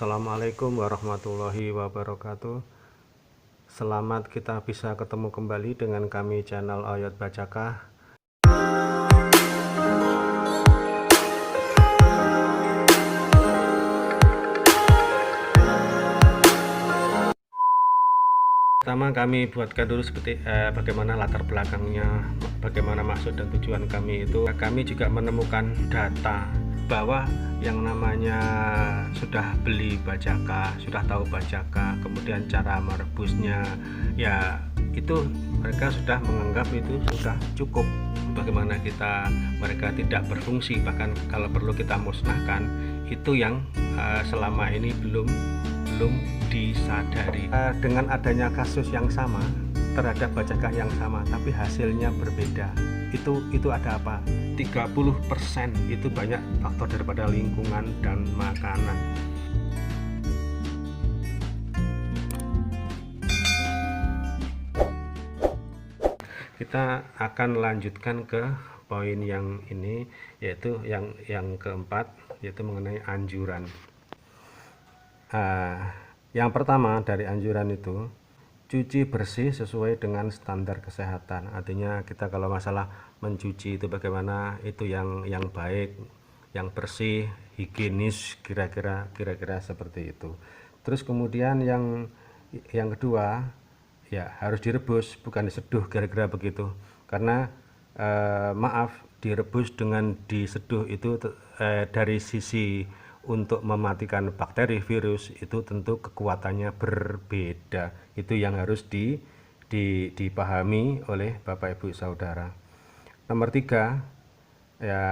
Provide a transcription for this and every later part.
Assalamualaikum warahmatullahi wabarakatuh. Selamat kita bisa ketemu kembali dengan kami channel Oyot Bacakah. Pertama kami buatkan dulu seperti bagaimana latar belakangnya, bagaimana maksud dan tujuan kami itu. Kami juga menemukan data bahwa yang namanya sudah beli Bacakah, sudah tahu Bacakah, kemudian cara merebusnya, ya itu mereka sudah menganggap itu sudah cukup. Bagaimana mereka tidak berfungsi, bahkan kalau perlu kita musnahkan, itu yang selama ini belum disadari. Dengan adanya kasus yang sama terhadap Bacakah yang sama tapi hasilnya berbeda, itu ada apa? 30% itu banyak faktor daripada lingkungan dan makanan. Kita akan lanjutkan ke poin yang ini, yaitu yang keempat, yaitu mengenai anjuran. Yang pertama dari anjuran itu, cuci bersih sesuai dengan standar kesehatan. Artinya kita kalau masalah mencuci itu bagaimana, itu yang baik, yang bersih, higienis, kira-kira seperti itu. Terus kemudian yang kedua, ya harus direbus, bukan diseduh, kira-kira begitu. Karena maaf, direbus dengan diseduh itu dari sisi untuk mematikan bakteri, virus, itu tentu kekuatannya berbeda. Itu yang harus dipahami oleh Bapak Ibu Saudara. Nomor 3, ya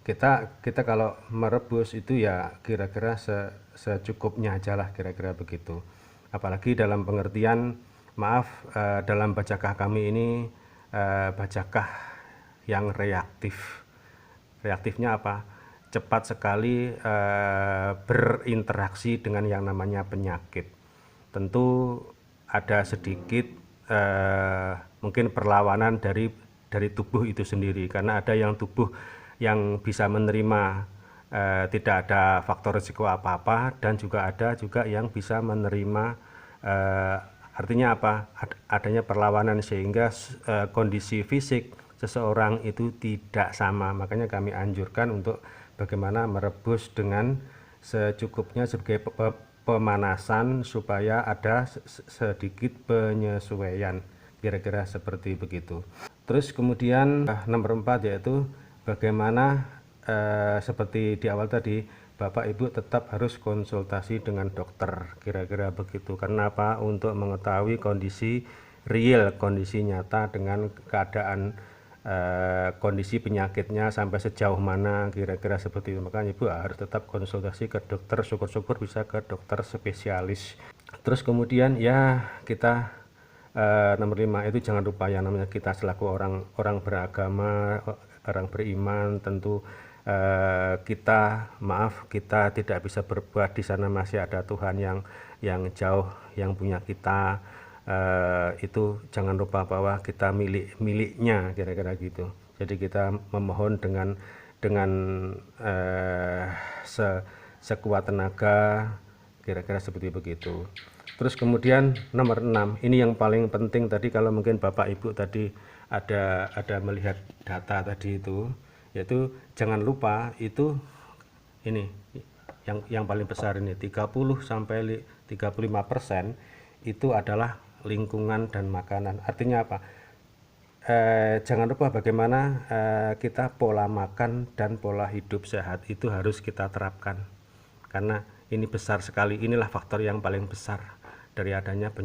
kita kalau merebus itu ya kira-kira secukupnya aja lah, kira-kira begitu. Apalagi dalam pengertian, maaf, dalam Bacakah kami ini Bacakah yang reaktif. Reaktifnya apa? Cepat sekali berinteraksi dengan yang namanya penyakit. Tentu ada sedikit mungkin perlawanan dari tubuh itu sendiri, karena ada yang tubuh yang bisa menerima tidak ada faktor risiko apa-apa, dan juga ada yang bisa menerima, artinya apa? Adanya perlawanan sehingga kondisi fisik seseorang itu tidak sama. Makanya kami anjurkan untuk bagaimana merebus dengan secukupnya sebagai pemanasan supaya ada sedikit penyesuaian, kira-kira seperti begitu. Terus kemudian nomor 4, yaitu bagaimana seperti di awal tadi, Bapak Ibu tetap harus konsultasi dengan dokter, kira-kira begitu. Karena apa? Untuk mengetahui kondisi real, kondisi nyata dengan keadaan kondisi penyakitnya sampai sejauh mana, kira-kira seperti itu. Makanya Ibu harus tetap konsultasi ke dokter, syukur-syukur bisa ke dokter spesialis. Terus kemudian ya kita nomor 5 itu jangan lupa yang namanya kita selaku orang beragama, orang beriman, tentu kita tidak bisa berbuat. Di sana masih ada Tuhan yang jauh yang punya kita. Itu jangan lupa bahwa kita miliknya, kira-kira gitu. Jadi kita memohon dengan sekuat tenaga, kira-kira seperti begitu. Terus kemudian nomor 6, ini yang paling penting tadi, kalau mungkin Bapak Ibu tadi ada melihat data tadi itu, yaitu jangan lupa itu ini yang paling besar ini 30-35% itu adalah lingkungan dan makanan. Artinya apa? Jangan lupa bagaimana kita pola makan dan pola hidup sehat itu harus kita terapkan, karena ini besar sekali. Inilah faktor yang paling besar dari adanya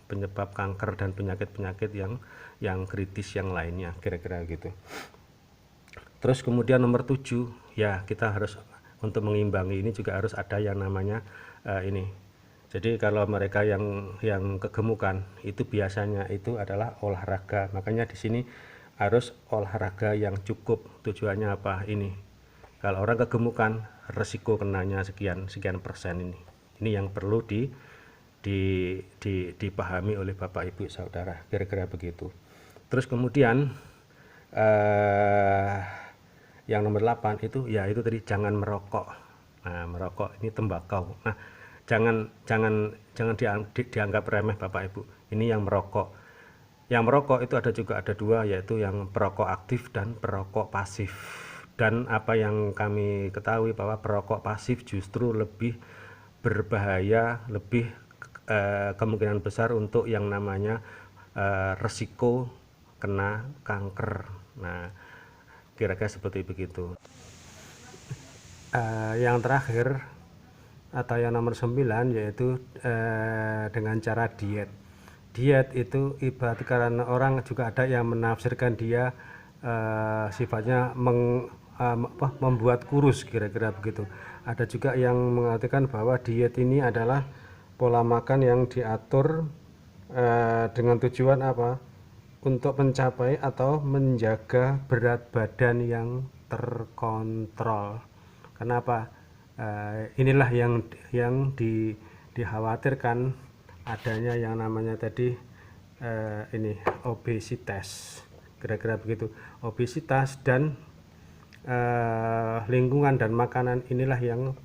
penyebab kanker dan penyakit-penyakit yang kritis yang lainnya, kira-kira gitu. Terus kemudian nomor 7, ya kita harus untuk mengimbangi ini juga harus ada yang namanya ini. Jadi kalau mereka yang kegemukan itu biasanya itu adalah olahraga. Makanya di sini harus olahraga yang cukup. Tujuannya apa? Ini. Kalau orang kegemukan, resiko kenanya sekian persen ini. Ini yang perlu dipahami oleh Bapak Ibu Saudara. Kira-kira begitu. Terus kemudian yang nomor 8 itu ya itu tadi, jangan merokok. Nah, merokok ini tembakau. Nah, jangan dianggap remeh Bapak Ibu. Ini yang merokok. Yang merokok itu ada dua, yaitu yang perokok aktif dan perokok pasif. Dan apa yang kami ketahui bahwa perokok pasif justru lebih berbahaya, lebih kemungkinan besar untuk yang namanya resiko kena kanker. Nah, kira-kira seperti begitu. Yang terakhir atau yang nomor 9 yaitu dengan cara diet. Diet itu ibarat karena orang juga ada yang menafsirkan dia sifatnya membuat kurus, kira-kira begitu. Ada juga yang mengatakan bahwa diet ini adalah pola makan yang diatur dengan tujuan apa? Untuk mencapai atau menjaga berat badan yang terkontrol. Kenapa? Inilah yang dikhawatirkan adanya yang namanya tadi ini obesitas, kira-kira begitu. Obesitas dan lingkungan dan makanan inilah yang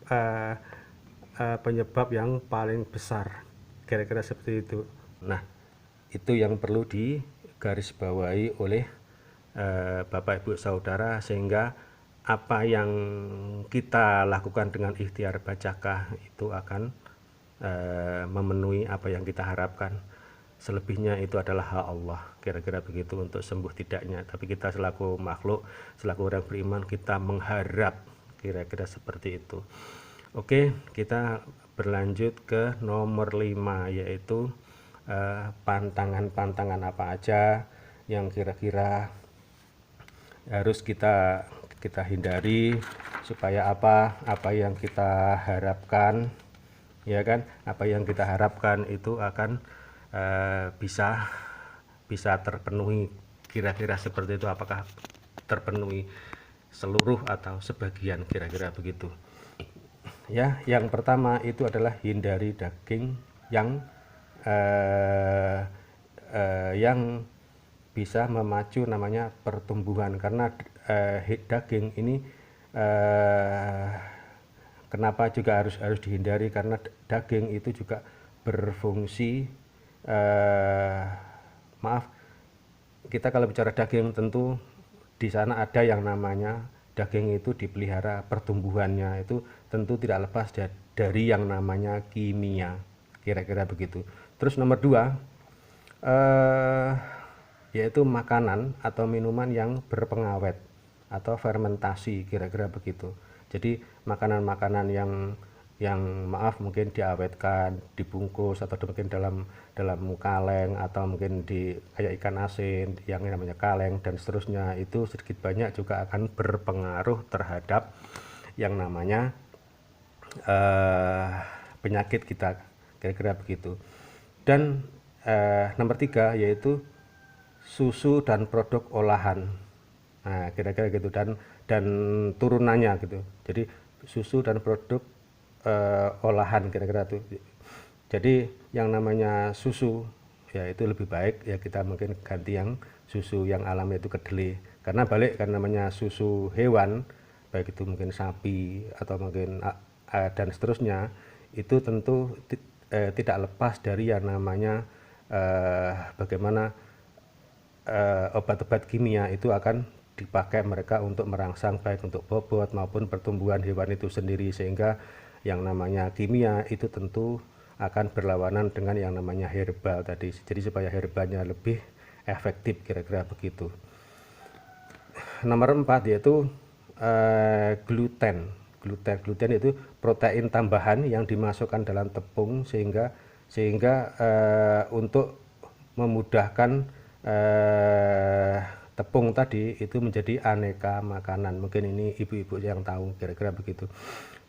penyebab yang paling besar, kira-kira seperti itu. Nah, itu yang perlu digarisbawahi oleh Bapak Ibu Saudara, sehingga apa yang kita lakukan dengan ikhtiar bacakah itu akan memenuhi apa yang kita harapkan. Selebihnya itu adalah hak Allah, kira-kira begitu, untuk sembuh tidaknya. Tapi kita selaku makhluk, selaku orang beriman, kita mengharap, kira-kira seperti itu. Oke, kita berlanjut ke nomor 5, yaitu pantangan-pantangan apa aja yang kira-kira harus kita hindari supaya apa yang kita harapkan, ya kan, apa yang kita harapkan itu akan bisa terpenuhi, kira-kira seperti itu. Apakah terpenuhi seluruh atau sebagian, kira-kira begitu ya. Yang pertama itu adalah hindari daging yang bisa memacu namanya pertumbuhan, karena daging ini kenapa juga harus dihindari, karena daging itu juga berfungsi maaf, kita kalau bicara daging tentu di sana ada yang namanya daging itu dipelihara pertumbuhannya, itu tentu tidak lepas dari yang namanya kimia, kira-kira begitu. Terus nomor 2 yaitu makanan atau minuman yang berpengawet atau fermentasi, kira-kira begitu. Jadi makanan-makanan yang maaf mungkin diawetkan, dibungkus, atau mungkin dalam kaleng, atau mungkin di kayak ikan asin yang namanya kaleng dan seterusnya, itu sedikit banyak juga akan berpengaruh terhadap yang namanya penyakit kita, kira-kira begitu. Dan nomor 3 yaitu susu dan produk olahan. Nah, kira-kira gitu, dan turunannya gitu. Jadi susu dan produk olahan, kira-kira tuh. Jadi yang namanya susu ya itu lebih baik ya kita mungkin ganti yang susu yang alami, itu kedelai. Karena balik kan namanya susu hewan, baik itu mungkin sapi atau mungkin dan seterusnya, itu tentu tidak lepas dari yang namanya bagaimana obat-obat kimia itu akan dipakai mereka untuk merangsang baik untuk bobot maupun pertumbuhan hewan itu sendiri, sehingga yang namanya kimia itu tentu akan berlawanan dengan yang namanya herbal tadi. Jadi supaya herbalnya lebih efektif, kira-kira begitu. Nomor 4 yaitu gluten. Gluten itu protein tambahan yang dimasukkan dalam tepung sehingga untuk memudahkan tepung tadi itu menjadi aneka makanan. Mungkin ini ibu-ibu yang tahu, kira-kira begitu.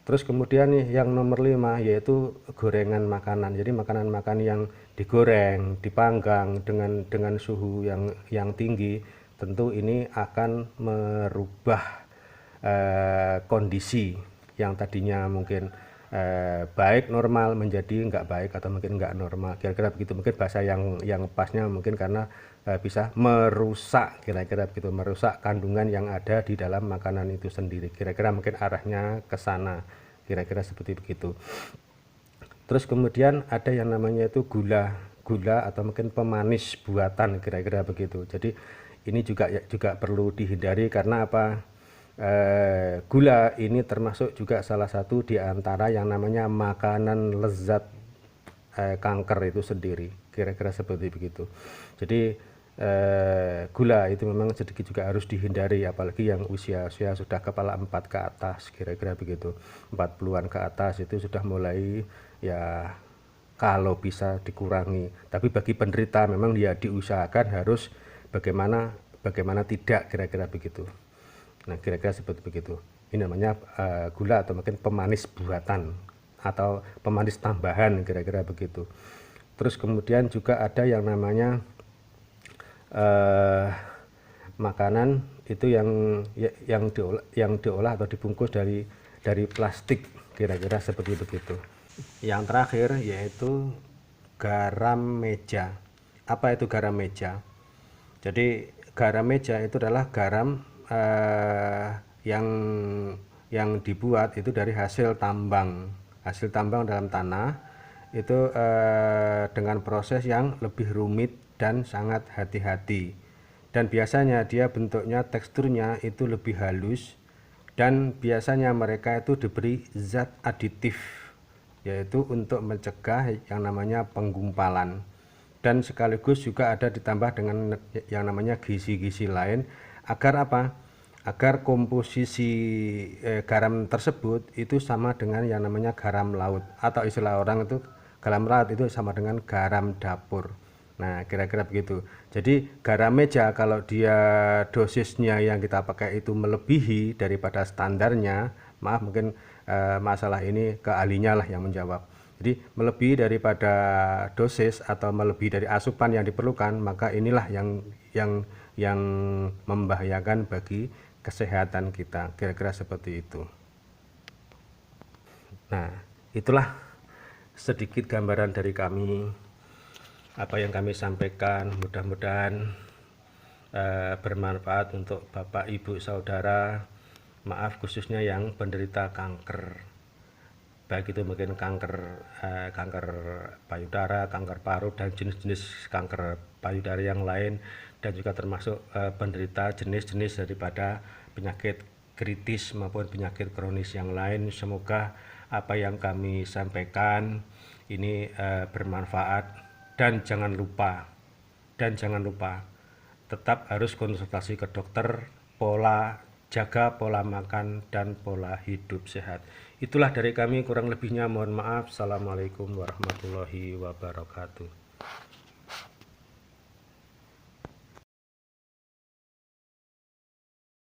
Terus kemudian nih yang nomor 5 yaitu gorengan makanan. Jadi makanan-makanan yang digoreng, dipanggang dengan suhu yang tinggi, tentu ini akan merubah kondisi yang tadinya mungkin baik normal menjadi enggak baik atau mungkin enggak normal, kira-kira begitu. Mungkin bahasa yang pasnya mungkin karena bisa merusak, kira-kira begitu, merusak kandungan yang ada di dalam makanan itu sendiri, kira-kira mungkin arahnya ke sana, kira-kira seperti begitu. Terus kemudian ada yang namanya itu gula atau mungkin pemanis buatan, kira-kira begitu. Jadi ini juga perlu dihindari karena apa? Gula ini termasuk juga salah satu di antara yang namanya makanan lezat kanker itu sendiri, kira-kira seperti begitu. Jadi gula itu memang sedikit juga harus dihindari, apalagi yang usia sudah kepala 4 ke atas, kira-kira begitu. 40-an ke atas itu sudah mulai ya kalau bisa dikurangi. Tapi bagi penderita memang dia diusahakan harus bagaimana tidak, kira-kira begitu. Nah, kira-kira seperti begitu. Ini namanya gula atau mungkin pemanis buatan atau pemanis tambahan, kira-kira begitu. Terus kemudian juga ada yang namanya makanan itu yang diolah atau dibungkus dari plastik, kira-kira seperti begitu. Yang terakhir yaitu garam meja. Apa itu garam meja? Jadi garam meja itu adalah garam yang dibuat itu dari hasil tambang dalam tanah itu dengan proses yang lebih rumit dan sangat hati-hati, dan biasanya dia bentuknya, teksturnya itu lebih halus, dan biasanya mereka itu diberi zat aditif, yaitu untuk mencegah yang namanya penggumpalan, dan sekaligus juga ada ditambah dengan yang namanya gizi-gizi lain agar apa? Agar komposisi garam tersebut itu sama dengan yang namanya garam laut, atau istilah orang itu garam laut itu sama dengan garam dapur. Nah, kira-kira begitu. Jadi garam meja kalau dia dosisnya yang kita pakai itu melebihi daripada standarnya, maaf mungkin masalah ini ke ahlinya lah yang menjawab. Jadi melebihi daripada dosis atau melebihi dari asupan yang diperlukan, maka inilah yang membahayakan bagi kesehatan kita, kira-kira seperti itu. Nah, itulah sedikit gambaran dari kami, apa yang kami sampaikan. Mudah-mudahan bermanfaat untuk Bapak, Ibu, Saudara, maaf khususnya yang penderita kanker, baik itu mungkin kanker payudara, kanker paru, dan jenis-jenis kanker payudara yang lain, dan juga termasuk penderita jenis-jenis daripada penyakit kritis maupun penyakit kronis yang lain. Semoga apa yang kami sampaikan ini bermanfaat, dan jangan lupa tetap harus konsultasi ke dokter, jaga pola makan dan pola hidup sehat. Itulah dari kami, kurang lebihnya mohon maaf. Assalamualaikum warahmatullahi wabarakatuh.